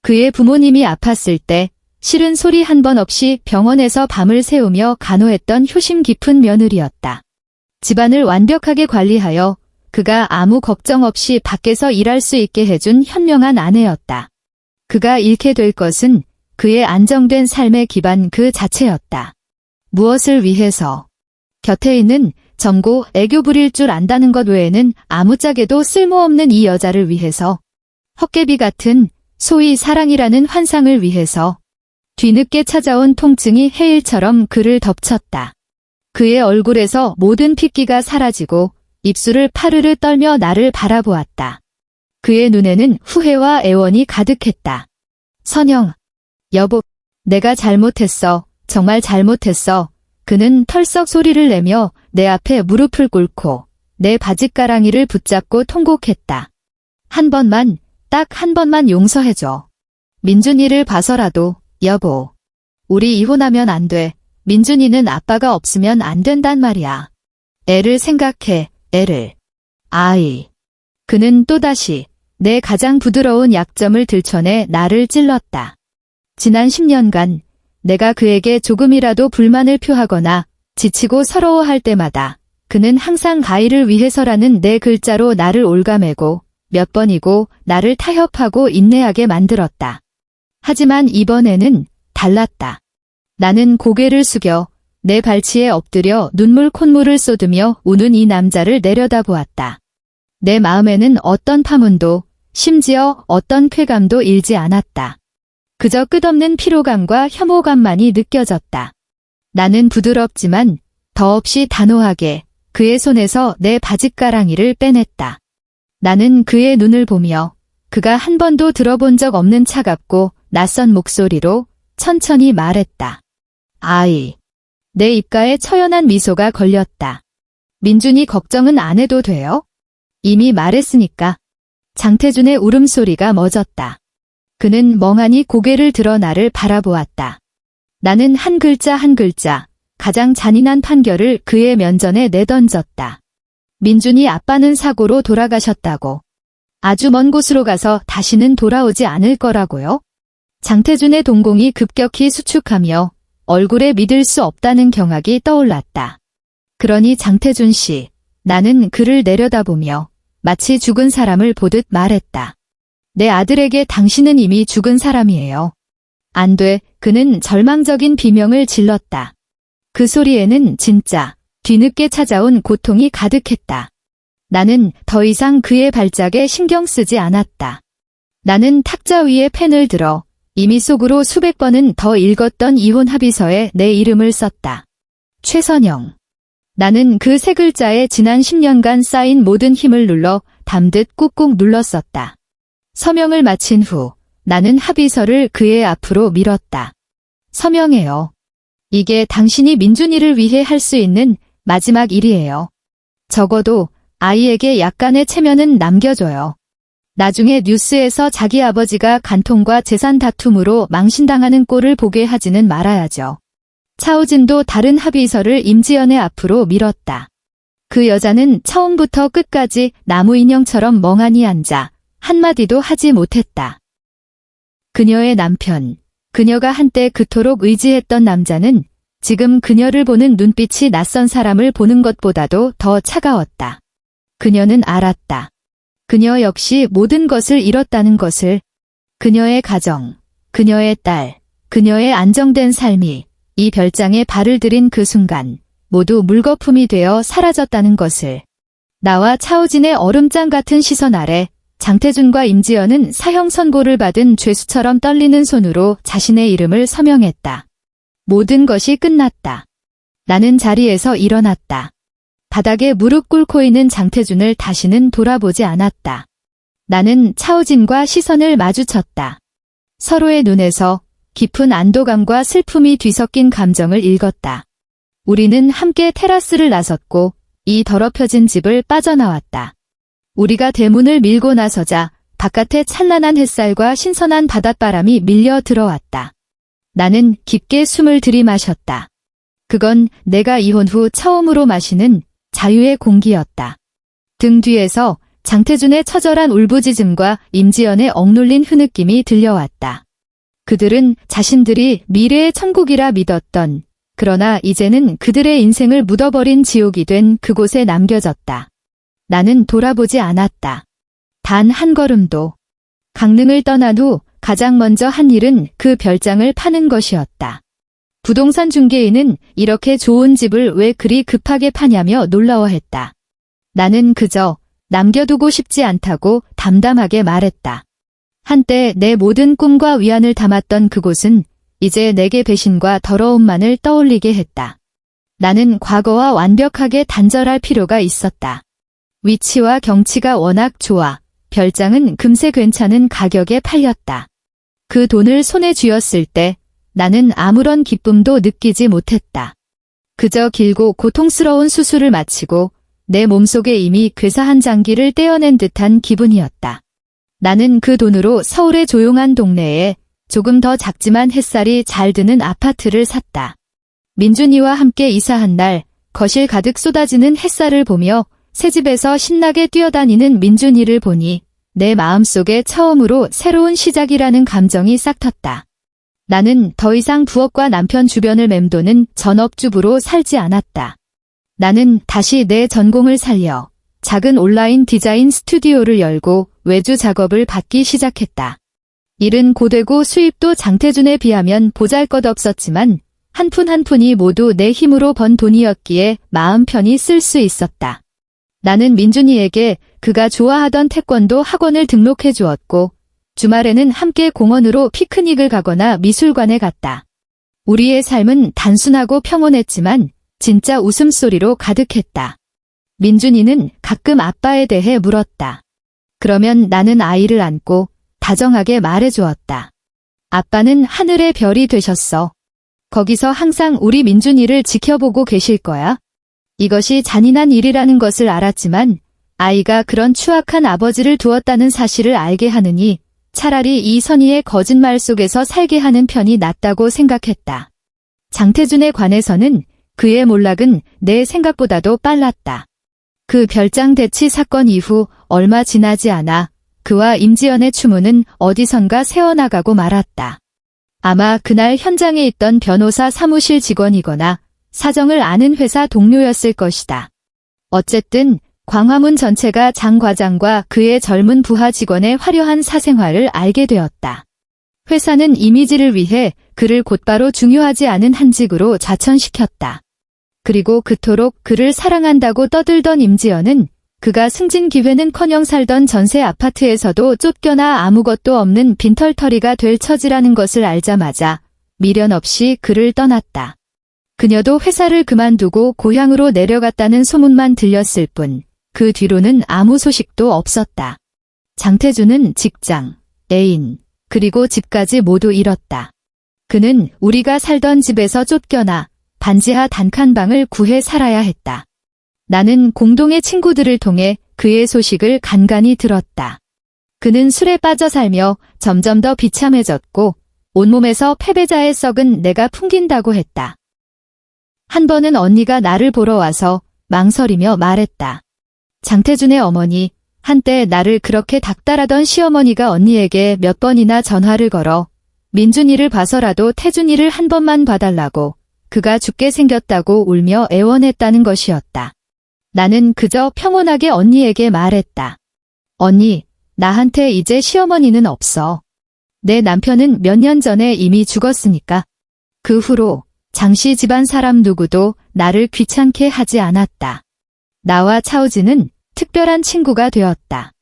B: 그의 부모님이 아팠을 때 싫은 소리 한 번 없이 병원에서 밤을 새우며 간호했던 효심 깊은 며느리였다. 집안을 완벽하게 관리하여 그가 아무 걱정 없이 밖에서 일할 수 있게 해준 현명한 아내였다. 그가 잃게 될 것은 그의 안정된 삶의 기반 그 자체였다. 무엇을 위해서? 곁에 있는 점고 애교 부릴 줄 안다는 것 외에는 아무짝에도 쓸모없는 이 여자를 위해서, 헛개비 같은 소위 사랑이라는 환상을 위해서. 뒤늦게 찾아온 통증이 해일처럼 그를 덮쳤다. 그의 얼굴에서 모든 핏기가 사라지고 입술을 파르르 떨며 나를 바라보았다. 그의 눈에는 후회와 애원이 가득했다. 선영, 여보, 내가 잘못했어. 정말 잘못했어. 그는 털썩 소리를 내며 내 앞에 무릎을 꿇고 내 바짓가랑이를 붙잡고 통곡했다. 한 번만, 딱 한 번만 용서해줘. 민준이를 봐서라도, 여보. 우리 이혼하면 안 돼. 민준이는 아빠가 없으면 안 된단 말이야. 애를 생각해, 애를. 아이. 그는 또다시 내 가장 부드러운 약점을 들춰내 나를 찔렀다. 지난 10년간 내가 그에게 조금이라도 불만을 표하거나 지치고 서러워할 때마다 그는 항상 아이를 위해서라는 내 글자로 나를 옭아매고 몇 번이고 나를 타협하고 인내하게 만들었다. 하지만 이번에는 달랐다. 나는 고개를 숙여 내 발치에 엎드려 눈물 콧물을 쏟으며 우는 이 남자를 내려다보았다. 내 마음에는 어떤 파문도 심지어 어떤 쾌감도 일지 않았다. 그저 끝없는 피로감과 혐오감만이 느껴졌다. 나는 부드럽지만 더없이 단호하게 그의 손에서 내 바짓가랑이를 빼냈다. 나는 그의 눈을 보며 그가 한 번도 들어본 적 없는 차갑고 낯선 목소리로 천천히 말했다. 아이. 내 입가에 처연한 미소가 걸렸다. 민준이 걱정은 안 해도 돼요? 이미 말했으니까. 장태준의 울음소리가 멎었다. 그는 멍하니 고개를 들어 나를 바라보았다. 나는 한 글자 한 글자, 가장 잔인한 판결을 그의 면전에 내던졌다. 민준이 아빠는 사고로 돌아가셨다고. 아주 먼 곳으로 가서 다시는 돌아오지 않을 거라고요? 장태준의 동공이 급격히 수축하며 얼굴에 믿을 수 없다는 경악이 떠올랐다. 그러니 장태준 씨, 나는 그를 내려다보며 마치 죽은 사람을 보듯 말했다. 내 아들에게 당신은 이미 죽은 사람이에요. 안 돼, 그는 절망적인 비명을 질렀다. 그 소리에는 진짜 뒤늦게 찾아온 고통이 가득했다. 나는 더 이상 그의 발작에 신경 쓰지 않았다. 나는 탁자 위에 펜을 들어 이미 속으로 수백 번은 더 읽었던 이혼 합의서에 내 이름을 썼다. 최선영. 나는 그 세 글자에 지난 10년간 쌓인 모든 힘을 눌러 담듯 꾹꾹 눌렀었다. 서명을 마친 후 나는 합의서를 그의 앞으로 밀었다. 서명해요. 이게 당신이 민준이를 위해 할 수 있는 마지막 일이에요. 적어도 아이에게 약간의 체면은 남겨줘요. 나중에 뉴스에서 자기 아버지가 간통과 재산 다툼으로 망신당하는 꼴을 보게 하지는 말아야죠. 차우진도 다른 합의서를 임지연의 앞으로 밀었다. 그 여자는 처음부터 끝까지 나무 인형처럼 멍하니 앉아 한마디도 하지 못했다. 그녀의 남편, 그녀가 한때 그토록 의지했던 남자는 지금 그녀를 보는 눈빛이 낯선 사람을 보는 것보다도 더 차가웠다. 그녀는 알았다. 그녀 역시 모든 것을 잃었다는 것을. 그녀의 가정, 그녀의 딸, 그녀의 안정된 삶이 이 별장에 발을 들인 그 순간 모두 물거품이 되어 사라졌다는 것을. 나와 차우진의 얼음장 같은 시선 아래 장태준과 임지연은 사형 선고를 받은 죄수처럼 떨리는 손으로 자신의 이름을 서명했다. 모든 것이 끝났다. 나는 자리에서 일어났다. 바닥에 무릎 꿇고 있는 장태준을 다시는 돌아보지 않았다. 나는 차우진과 시선을 마주쳤다. 서로의 눈에서 깊은 안도감과 슬픔이 뒤섞인 감정을 읽었다. 우리는 함께 테라스를 나섰고 이 더럽혀진 집을 빠져나왔다. 우리가 대문을 밀고 나서자 바깥에 찬란한 햇살과 신선한 바닷바람이 밀려 들어왔다. 나는 깊게 숨을 들이마셨다. 그건 내가 이혼 후 처음으로 마시는 자유의 공기였다. 등 뒤에서 장태준의 처절한 울부짖음과 임지연의 억눌린 흐느낌이 들려왔다. 그들은 자신들이 미래의 천국이라 믿었던, 그러나 이제는 그들의 인생을 묻어버린 지옥이 된 그곳에 남겨졌다. 나는 돌아보지 않았다. 단 한 걸음도. 강릉을 떠난 후 가장 먼저 한 일은 그 별장을 파는 것이었다. 부동산 중개인은 이렇게 좋은 집을 왜 그리 급하게 파냐며 놀라워했다. 나는 그저 남겨두고 싶지 않다고 담담하게 말했다. 한때 내 모든 꿈과 위안을 담았던 그곳은 이제 내게 배신과 더러움만을 떠올리게 했다. 나는 과거와 완벽하게 단절할 필요가 있었다. 위치와 경치가 워낙 좋아 별장은 금세 괜찮은 가격에 팔렸다. 그 돈을 손에 쥐었을 때 나는 아무런 기쁨도 느끼지 못했다. 그저 길고 고통스러운 수술을 마치고 내 몸속에 이미 괴사한 장기를 떼어낸 듯한 기분이었다. 나는 그 돈으로 서울의 조용한 동네에 조금 더 작지만 햇살이 잘 드는 아파트를 샀다. 민준이와 함께 이사한 날 거실 가득 쏟아지는 햇살을 보며 새 집에서 신나게 뛰어다니는 민준이를 보니 내 마음속에 처음으로 새로운 시작이라는 감정이 싹 텄다. 나는 더 이상 부업과 남편 주변을 맴도는 전업주부로 살지 않았다. 나는 다시 내 전공을 살려 작은 온라인 디자인 스튜디오를 열고 외주 작업을 받기 시작했다. 일은 고되고 수입도 장태준에 비하면 보잘것없었지만 한 푼 한 푼이 모두 내 힘으로 번 돈이었기에 마음 편히 쓸 수 있었다. 나는 민준이에게 그가 좋아하던 태권도 학원을 등록해 주었고 주말에는 함께 공원으로 피크닉을 가거나 미술관에 갔다. 우리의 삶은 단순하고 평온했지만 진짜 웃음소리로 가득했다. 민준이는 가끔 아빠에 대해 물었다. 그러면 나는 아이를 안고 다정하게 말해주었다. 아빠는 하늘의 별이 되셨어. 거기서 항상 우리 민준이를 지켜보고 계실 거야. 이것이 잔인한 일이라는 것을 알았지만 아이가 그런 추악한 아버지를 두었다는 사실을 알게 하느니 차라리 이 선의의 거짓말 속에서 살게 하는 편이 낫다고 생각했다. 장태준에 관해서는 그의 몰락은 내 생각보다도 빨랐다. 그 별장 대치 사건 이후 얼마 지나지 않아 그와 임지연의 추문은 어디선가 새어나가고 말았다. 아마 그날 현장에 있던 변호사 사무실 직원이거나 사정을 아는 회사 동료였을 것이다. 어쨌든 광화문 전체가 장 과장과 그의 젊은 부하 직원의 화려한 사생활을 알게 되었다. 회사는 이미지를 위해 그를 곧바로 중요하지 않은 한직으로 좌천시켰다. 그리고 그토록 그를 사랑한다고 떠들던 임지연은 그가 승진 기회는커녕 살던 전세 아파트에서도 쫓겨나 아무것도 없는 빈털터리가 될 처지라는 것을 알자마자 미련 없이 그를 떠났다. 그녀도 회사를 그만두고 고향으로 내려갔다는 소문만 들렸을 뿐 그 뒤로는 아무 소식도 없었다. 장태준은 직장, 애인, 그리고 집까지 모두 잃었다. 그는 우리가 살던 집에서 쫓겨나 반지하 단칸방을 구해 살아야 했다. 나는 공동의 친구들을 통해 그의 소식을 간간히 들었다. 그는 술에 빠져 살며 점점 더 비참해졌고 온몸에서 패배자의 썩은 내가 풍긴다고 했다. 한 번은 언니가 나를 보러 와서 망설이며 말했다. 장태준의 어머니, 한때 나를 그렇게 닥달하던 시어머니가 언니에게 몇 번이나 전화를 걸어 민준이를 봐서라도 태준이를 한 번만 봐달라고 그가 죽게 생겼다고 울며 애원했다는 것이었다. 나는 그저 평온하게 언니에게 말했다. 언니, 나한테 이제 시어머니는 없어. 내 남편은 몇 년 전에 이미 죽었으니까. 그 후로 장씨 집안 사람 누구도 나를 귀찮게 하지 않았다. 나와 차우진은 특별한 친구가 되었다.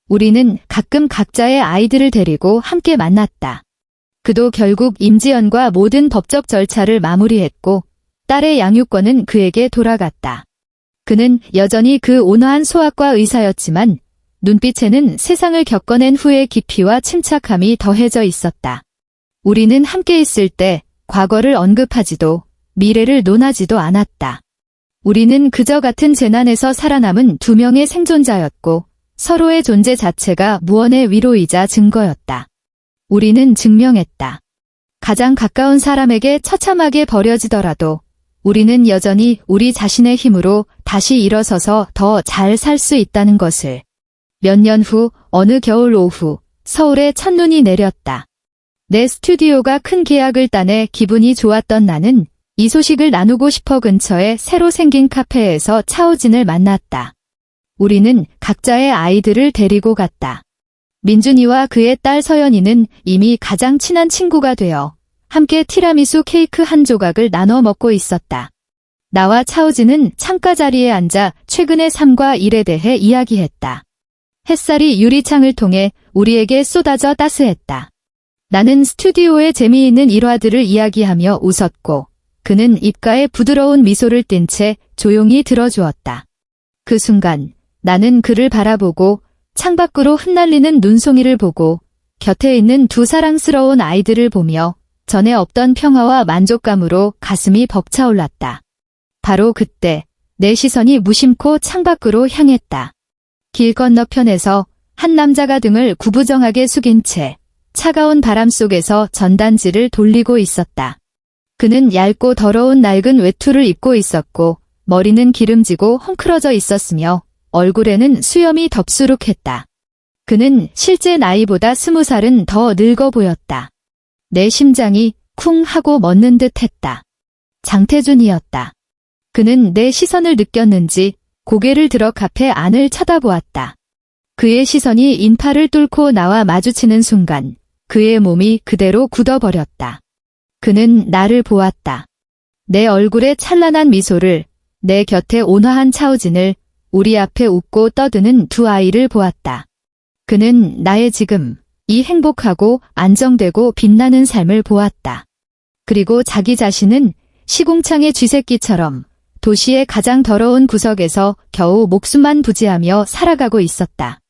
B: 우리는 가끔 각자의 아이들을 데리고 함께 만났다. 그도 결국 임지연과 모든 법적 절차를 마무리했고 딸의 양육권은 그에게 돌아갔다. 그는 여전히 그 온화한 소아과 의사였지만 눈빛에는 세상을 겪어낸 후의 깊이와 침착함이 더해져 있었다. 우리는 함께 있을 때 과거를 언급하지도 미래를 논하지도 않았다. 우리는 그저 같은 재난에서 살아남은 두 명의 생존자였고 서로의 존재 자체가 무언의 위로이자 증거였다. 우리는 증명했다. 가장 가까운 사람에게 처참하게 버려지더라도 우리는 여전히 우리 자신의 힘으로 다시 일어서서 더 잘 살 수 있다는 것을. 몇 년 후 어느 겨울 오후 서울에 첫눈이 내렸다. 내 스튜디오가 큰 계약을 따내 기분이 좋았던 나는 이 소식을 나누고 싶어 근처에 새로 생긴 카페에서 차오진을 만났다. 우리는 각자의 아이들을 데리고 갔다. 민준이와 그의 딸 서연이는 이미 가장 친한 친구가 되어 함께 티라미수 케이크 한 조각을 나눠 먹고 있었다. 나와 차오진은 창가 자리에 앉아 최근의 삶과 일에 대해 이야기했다. 햇살이 유리창을 통해 우리에게 쏟아져 따스했다. 나는 스튜디오의 재미있는 일화들을 이야기하며 웃었고 그는 입가에 부드러운 미소를 띤 채 조용히 들어주었다. 그 순간 나는 그를 바라보고 창밖으로 흩날리는 눈송이를 보고 곁에 있는 두 사랑스러운 아이들을 보며 전에 없던 평화와 만족감으로 가슴이 벅차올랐다. 바로 그때 내 시선이 무심코 창밖으로 향했다. 길 건너편에서 한 남자가 등을 구부정하게 숙인 채 차가운 바람 속에서 전단지를 돌리고 있었다. 그는 얇고 더러운 낡은 외투를 입고 있었고 머리는 기름지고 헝클어져 있었으며 얼굴에는 수염이 덥수룩했다. 그는 실제 나이보다 20살은 더 늙어 보였다. 내 심장이 쿵 하고 멎는 듯 했다. 장태준이었다. 그는 내 시선을 느꼈는지 고개를 들어 카페 안을 쳐다보았다. 그의 시선이 인파를 뚫고 나와 마주치는 순간 그의 몸이 그대로 굳어버렸다. 그는 나를 보았다. 내 얼굴에 찬란한 미소를, 내 곁에 온화한 차오진을, 우리 앞에 웃고 떠드는 두 아이를 보았다. 그는 나의 지금, 이 행복하고 안정되고 빛나는 삶을 보았다. 그리고 자기 자신은 시궁창의 쥐새끼처럼 도시의 가장 더러운 구석에서 겨우 목숨만 부지하며 살아가고 있었다.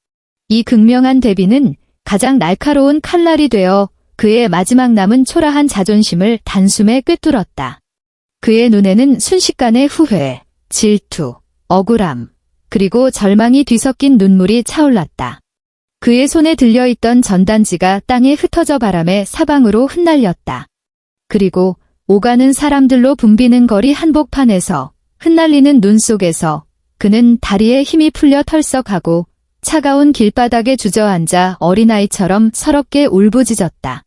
B: 이 극명한 대비는 가장 날카로운 칼날이 되어 그의 마지막 남은 초라한 자존심을 단숨에 꿰뚫었다. 그의 눈에는 순식간에 후회, 질투, 억울함, 그리고 절망이 뒤섞인 눈물이 차올랐다. 그의 손에 들려있던 전단지가 땅에 흩어져 바람에 사방으로 흩날렸다. 그리고 오가는 사람들로 붐비는 거리 한복판에서 흩날리는 눈 속에서 그는 다리에 힘이 풀려 털썩하고 차가운 길바닥에 주저앉아 어린아이처럼 서럽게 울부짖었다.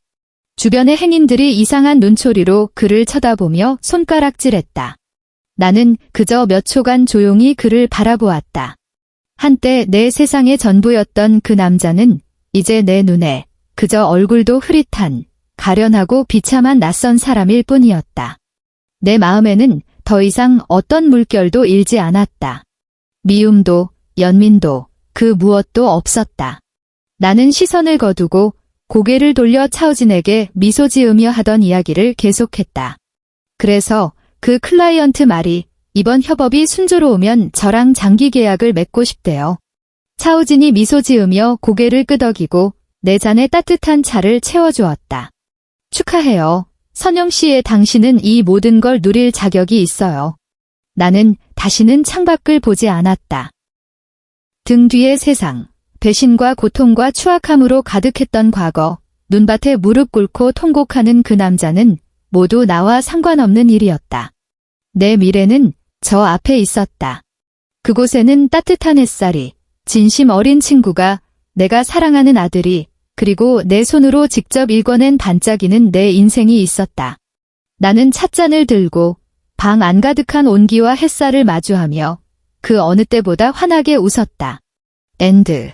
B: 주변의 행인들이 이상한 눈초리로 그를 쳐다보며 손가락질했다. 나는 그저 몇 초간 조용히 그를 바라보았다. 한때 내 세상의 전부였던 그 남자는 이제 내 눈에 그저 얼굴도 흐릿한, 가련하고 비참한 낯선 사람일 뿐이었다. 내 마음에는 더 이상 어떤 물결도 일지 않았다. 미움도, 연민도, 그 무엇도 없었다. 나는 시선을 거두고 고개를 돌려 차오진에게 미소 지으며 하던 이야기를 계속했다. 그래서 그 클라이언트 말이 이번 협업이 순조로우면 저랑 장기 계약을 맺고 싶대요. 차오진이 미소 지으며 고개를 끄덕이고 내 잔에 따뜻한 차를 채워주었다. 축하해요. 선영 씨의 당신은 이 모든 걸 누릴 자격이 있어요. 나는 다시는 창밖을 보지 않았다. 등 뒤의 세상, 배신과 고통과 추악함으로 가득했던 과거, 눈밭에 무릎 꿇고 통곡하는 그 남자는 모두 나와 상관없는 일이었다. 내 미래는 저 앞에 있었다. 그곳에는 따뜻한 햇살이, 진심 어린 친구가, 내가 사랑하는 아들이, 그리고 내 손으로 직접 읽어낸 반짝이는 내 인생이 있었다. 나는 찻잔을 들고 방 안가득한 온기와 햇살을 마주하며 그 어느 때보다 환하게 웃었다. 엔드.